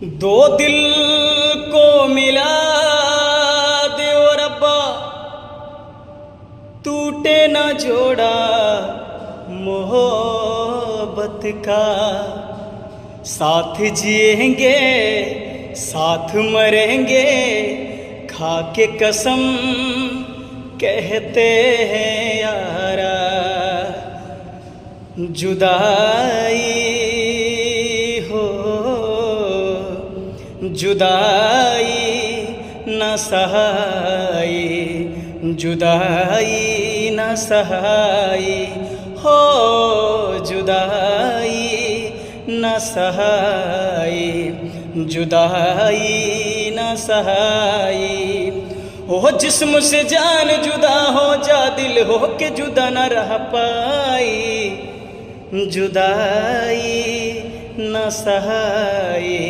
दो दिल को मिला दे ओ रब्बा, टूटे ना जोड़ा मोहब्बत का। साथ जिएंगे साथ मरेंगे, खा के कसम कहते हैं यारा। जुदाई हो जुदाई न सहाई, जुदाई न सहाई हो, जुदाई न सहाई, जुदाई न सहाई हो। जिस्म से जान जुदा हो जा, दिल हो के जुदा न रह पाई, जुदाई न सहाई।